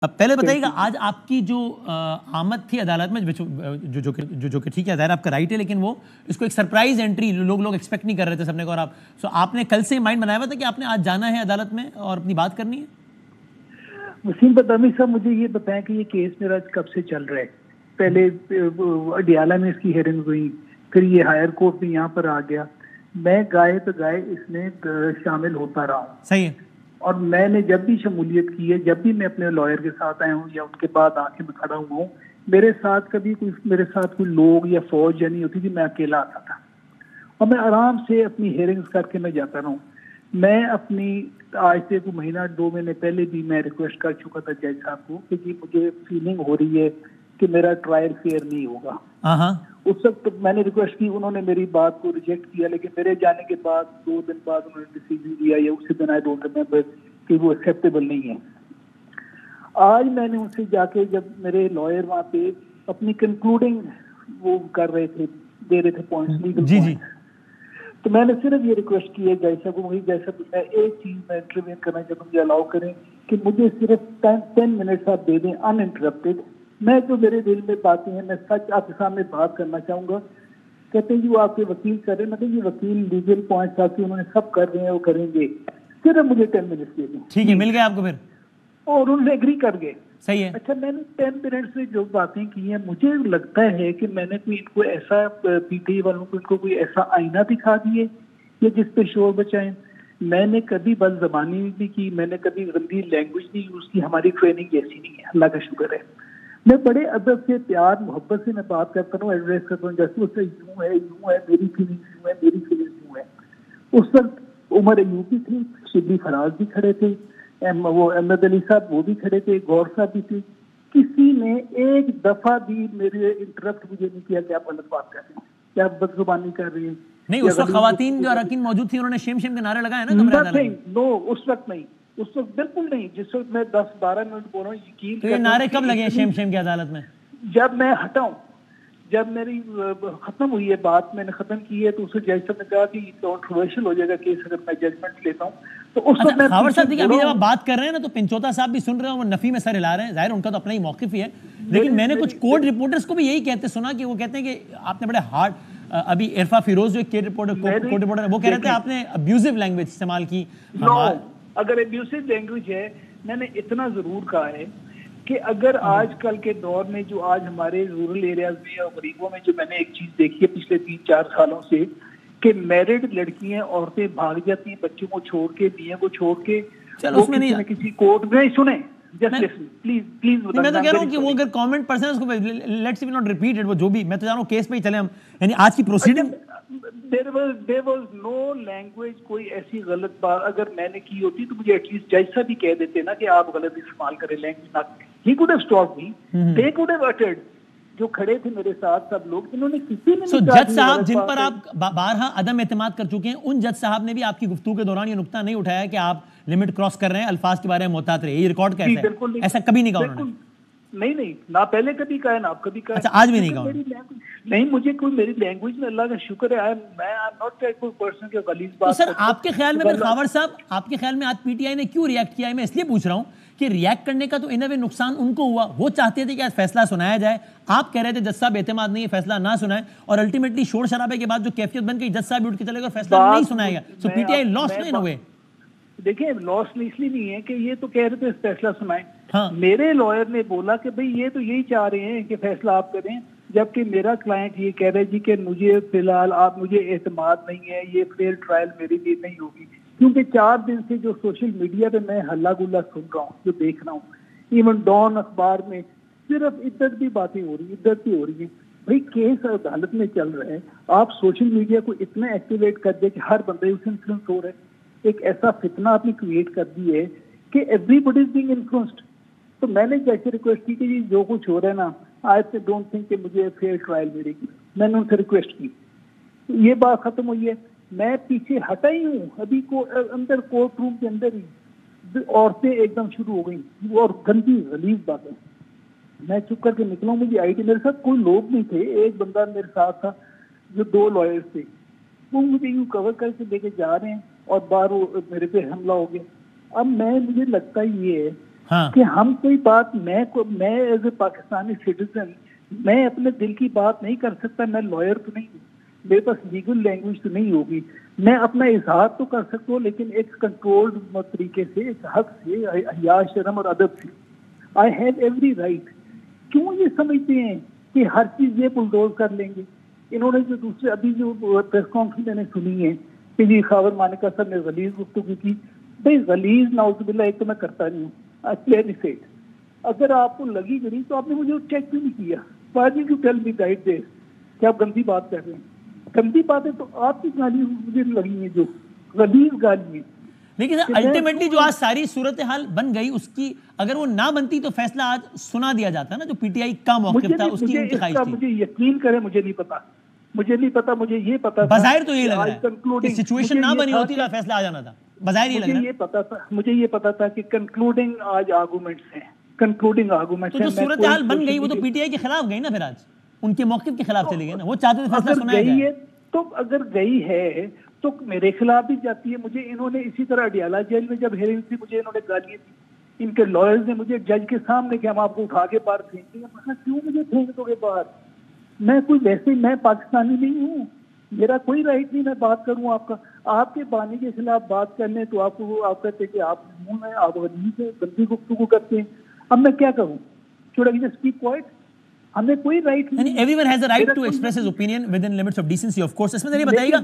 اب پہلے بتائیے گا آج آپ کی جو آمد تھی عدالت میں جو کہ ٹھیک ہے ظاہر آپ کا رائٹ ہے، لیکن وہ اس کو ایک سرپرائز انٹری لوگ ایکسپیکٹ نہیں کر رہے تھے سب نے کو، اور آپ نے کل سے مائنڈ بنایا ہوا تھا کہ آپ نے آج جانا ہے عدالت میں اور اپنی بات کرنی ہے؟ وسیم بدامی صاحب مجھے یہ بتائیں کہ یہ کیس میرا کب سے چل رہا ہے؟ پہلے اڈیالہ میں اس کی ہیئرنگ ہوئی، پھر یہ ہائر کورٹ میں یہاں پر آ گیا، میں گائے تو گائے اس میں شامل ہوتا رہا ہوں. صحیح ہے. اور میں نے جب بھی شمولیت کی ہے، جب بھی میں اپنے لائر کے ساتھ آیا ہوں یا ان کے بعد آ کے میں کھڑا ہوا ہوں، میرے ساتھ کوئی لوگ یا فوج یا نہیں ہوتی تھی، میں اکیلا آتا تھا اور میں آرام سے اپنی ہیئرنگز کر کے میں جاتا رہا ہوں. میں اپنی آج سے کوئی مہینہ 2 مہینے پہلے بھی میں ریکویسٹ کر چکا تھا جج صاحب کو کہ جی مجھے فیلنگ ہو رہی ہے کہ میرا ٹرائل فیئر نہیں ہوگا. اس وقت میں نے ریکویسٹ کی، انہوں نے میری بات کو ریجیکٹ کیا، لیکن میرے جانے کے بعد 2 دن بعد انہوں نے ڈیسیژن دیا یا اسی دن آئے 2 دن میں کہ وہ ایکسیپٹیبل نہیں ہے. آج میں نے ان سے جا کے جب میرے لائر وہاں پہ اپنی کنکلوڈنگ وہ کر رہے تھے، دے رہے تھے پوائنٹس، لیگل پوائنٹس، تو میں نے صرف یہ ریکویسٹ کی ہے جج صاحب کو، جج صاحب میں ایک چیز میں انٹرویو کرنا چاہتا ہوں، مجھے الاؤ کریں کہ مجھے صرف 10 منٹس آپ دے دیں ان انٹرپٹیڈ. میں جو میرے دل میں باتیں ہیں میں سچ آپ کے سامنے بات کرنا چاہوں گا. کہتے ہیں جی وہ آپ کے وکیل کر رہے ہیں، مطلب یہ وکیل لیگل پوائنٹس آپ کے انہوں نے سب کر رہے ہیں، وہ کریں گے، صرف مجھے 10 منٹس دے دیں. ٹھیک ہے، مل گیا آپ کو پھر؟ اور انہوں نے ایگری کر گئے. صحیح ہے. اچھا میں نے 10 منٹس میں جو باتیں کی ہیں، مجھے لگتا ہے کہ میں نے کوئی ان کو ایسا پی ٹی والوں کو ان کو کوئی ایسا آئینہ دکھا دیے یا جس پہ شور بچائیں. میں نے کبھی بد زبانی نہیں کی، میں نے کبھی گندی لینگویج نہیں یوز کی، ہماری ٹریننگ ایسی نہیں ہے، اللہ کا شکر ہے. میں بڑے ادب سے پیار محبت سے میں بات کرتا ہوں، ایڈریس کرتا ہوں، جیسے اس سے یوں ہے میری فیلنگس یوں ہے، میری فیلنگس یوں ہے. اس وقت عمر ایوبی تھی، شبلی فراز بھی کھڑے تھے، وہ احمد علی صاحب وہ بھی کھڑے تھے، غور صاحب بھی تھے. کسی نے ایک دفعہ بھی میرے انٹرپٹ مجھے نہیں کیا کہ آپ غلط بات کر رہے ہیں، کیا آپ بد زبانی کر رہے ہیں. نہیں، اس وقت خواتین جو اراکین موجود تھیں انہوں نے شیم کے نعرے لگائے نا کمرہ عدالت میں؟ نو، اس وقت نہیں، اس وقت بالکل نہیں. جس وقت میں 10-12 منٹ بول رہا ہوں، یقین تو یہ نعرے کب لگے شیم کی عدالت میں؟ جب میں ہٹا ہوں، جب میری ختم ہوئی ہے بات، میں نے ختم کی ہے، تو اسے جج صاحب نے کہا کہ کنٹروورشل ہو جائے گا کیس اگر میں ججمنٹ لیتا ہوں. تو اس وقت میں خاور صاحب ابھی جب آپ بات کر رہے ہیں نا تو پنچوتا صاحب بھی سن رہے ہیں، وہ نفی میں سر ہلا رہے ہیں، ظاہر ان کا تو اپنا ہی موقف ہی ہے. لیکن میں نے کچھ کورٹ رپورٹرز کو بھی یہی کہتے سنا کہ وہ کہتے ہیں کہ آپ نے بڑے ہارڈ، ابھی عرفہ فیروز جو کورٹ رپورٹر ہے وہ کہہ رہے تھے آپ نے ابیوزو لینگویج استعمال کی. اگر ابیوزو لینگویج ہے، میں نے اتنا ضرور کہا ہے کہ اگر آج کل کے دور میں جو آج ہمارے رورل ایریاز میں اور غریبوں میں جو میں نے ایک چیز دیکھی ہے پچھلے 3-4 سالوں سے کہ میرڈ لڑکیاں عورتیں بھاگ جاتی ہیں بچوں کو چھوڑ کے، بیوی کو چھوڑ کے، چلو اس میں نہیں کسی کورٹ میں سنیں. پلیز میں تو کہہ رہا ہوں کہ وہ اگر کامنٹ پرسن اس کو let's be not repeat it, وہ جو بھی میں تو جا رہا ہوں کیس پہ ہی چلے ہم، یعنی آج کی proceeding there was no language، کوئی ایسی غلط بات اگر میں نے کی ہوتی تو مجھے ایٹ لیسٹ جج صاحب بھی کہہ دیتے نا کہ آپ غلط استعمال کریں language. He could have stopped me. They could have uttered. جو کھڑے تھے میرے ساتھ سب لوگ، انہوں نے کسی نے نہیں کہا. جج صاحب جن پر آپ بارہا عدم اعتماد کر چکے ہیں، ان جج صاحب نے بھی آپ کی گفتگو کے دوران یہ نقطہ نہیں اٹھایا کہ آپ لمٹ کراس کر رہے ہیں، الفاظ کے بارے میں محتاط رہے. یہ ریکارڈ کیسا ہے؟ ایسا کبھی نہیں کہا انہوں نے. نہیں، نہ پہلے کبھی کہا نہ آپ کبھی کہا. اچھا، آج بھی نہیں کہا نہیں. مجھے کوئی میری لینگویج میں اللہ کا شکر ہے، میں ناٹ کوئی پرسن کے غلیظ بات. تو سر آپ کے خیال میں خاور صاحب، آپ کے خیال میں آج پی ٹی آئی نے کیوں ریئیکٹ کیا ہے؟ میں اس لیے پوچھ رہا ہوں کہ ریئیکٹ کرنے کا تو ان وے نقصان ان کو ہوا، وہ چاہتے تھے کہ آج فیصلہ سنایا جائے، آپ کہہ رہے تھے جج صاحب اعتماد نہیں ہے فیصلہ نہ سنائیں، اور الٹیمیٹلی شور شرابے کے بعد جو کیفیت بن گئی جج صاحب بھی اٹھ کے چلے گئے اور فیصلہ نہیں سنایا گیا. سو پی ٹی آئی لاس نہیں ہوئے. دیکھیں لاس اس لیے نہیں ہے کہ یہ تو کہہ رہے تھے فیصلہ سنائیں. میرے لائر نے بولا کہ بھئی یہ تو یہی چاہ رہے ہیں کہ فیصلہ آپ کریں، جبکہ میرا کلائنٹ یہ کہہ رہے جی کہ مجھے فی الحال آپ مجھے اعتماد نہیں ہے، یہ فیئر ٹرائل میرے لیے نہیں ہوگی. کیونکہ 4 دن سے جو سوشل میڈیا پہ میں ہلا گلا سن رہا ہوں، جو دیکھ رہا ہوں، ایون ڈان اخبار میں صرف ادھر بھی باتیں ہو رہی ہیں، ادھر بھی ہو رہی ہیں. بھائی کیس عدالت میں چل رہے ہیں، آپ سوشل میڈیا کو اتنا ایکٹیویٹ کر دیں کہ ہر بندے اس انفلوئنس ہو رہے ہیں. ایک ایسا فتنہ آپ نے کریٹ کر دی ہے کہ everybody is being influenced. تو میں نے جیسے ریکویسٹ کی کہ جی جو کچھ ہو رہا ہے نا، آئی ڈونٹ تھنک کہ مجھے فیئر ٹرائل ملے گی. میں نے ان سے ریکویسٹ کی، یہ بات ختم ہوئی ہے. میں پیچھے ہٹا ہی ہوں، ابھی کو اندر کورٹ روم کے اندر ہی عورتیں ایک دم شروع ہو گئی اور گندی غلیظ باتیں. میں چپ کر کے نکلا ہوں. مجھے آئی ٹی، میرے ساتھ کوئی لوگ نہیں تھے، ایک بندہ میرے ساتھ تھا جو 2 لائرز تھے، وہ مجھے یوں کور کر کے لے کے جا رہے ہیں اور باہر میرے پہ حملہ ہو گیا. اب مجھے لگتا یہ ہے کہ ہم کوئی بات میں ایز اے پاکستانی سٹیزن میں اپنے دل کی بات نہیں کر سکتا. میں لائر تو نہیں ہوں, میرے پاس لیگل لینگویج تو نہیں ہوگی, میں اپنا اظہار تو کر سکتا ہوں لیکن ایک کنٹرولڈ طریقے سے, ایک حق سے, حیا شرم اور ادب سے. I have every right. کیوں یہ سمجھتے ہیں کہ ہر چیز یہ بلڈوز کر لیں گے؟ انہوں نے جو دوسرے ابھی جو پریس کانفرنس میں نے سنی ہے کہ جی خاور مانیکا صاحب نے غلیظ گفتگو کی. بھائی غلیظ نعوذ باللہ ایک تو میں کرتا نہیں ہوں, کلیئرلی سیڈ. اگر آپ کو لگی غلیظ تو آپ نے مجھے چیک کیوں نہیں کیا؟ Why did you tell me right there کہ آپ گندی بات کر رہے ہیں؟ گندی باتیں تو آپ کی گالی مجھے لگی ہیں, جو غلیظ گالی ہیں. لیکن الٹیمیٹلی جو آج ساری صورتحال بن گئی, اس کی اگر وہ نہ بنتی تو فیصلہ آج سنا دیا جاتا نا, جو پی ٹی آئی کا موقف تھا اس کی ان کی خواہش تھی. مجھے یقین کرے مجھے نہیں پتا, مجھے یہ پتا تھا بظاہر تو یہ لگ رہا ہے کہ سچویشن نہ بنی ہوتی تو فیصلہ آ جانا تھا. بظاہر یہ لگ رہا ہے. مجھے یہ پتا تھا کہ کنکلوڈنگ آج آرگومنٹس ہیں, کنکلوڈنگ آرگومنٹس ہیں. تو جو صورتحال بن گئی وہ تو پی ٹی آئی کے خلاف گئی نا, پھر آج ان کے موقف کے خلاف چلی گئی نا. وہ چاہتے تھے فیصلہ سنایا جائے. تو اگر گئی ہے تو میرے خلاف بھی جاتی ہے. مجھے انہوں نے اسی طرح اڈیالہ جیل میں جب ہیرنگ تھی مجھے انہوں نے گالیاں دی, ان کے لائرز نے مجھے جج کے سامنے کہ ہم آپ کو اٹھا کے باہر پھینک دیں گے. میں کیوں مجھے پھینک دو گے باہر؟ میں کوئی ویسے, میں پاکستانی نہیں ہوں, میرا کوئی رائٹ نہیں میں بات کروں آپ کا. آپ کے بانی کے خلاف بات کرنے تو آپ کو آپ کہتے کہ آپ منہ میں آپ غلیظ سے گندی گفتگو کرتے ہیں. اب میں کیا کروں؟ Should I just keep quiet? ہمیں کوئی رائٹ نہیں. Everyone has a right to express his opinion within limits of decency of course. اس میں ذرا بتائیے گا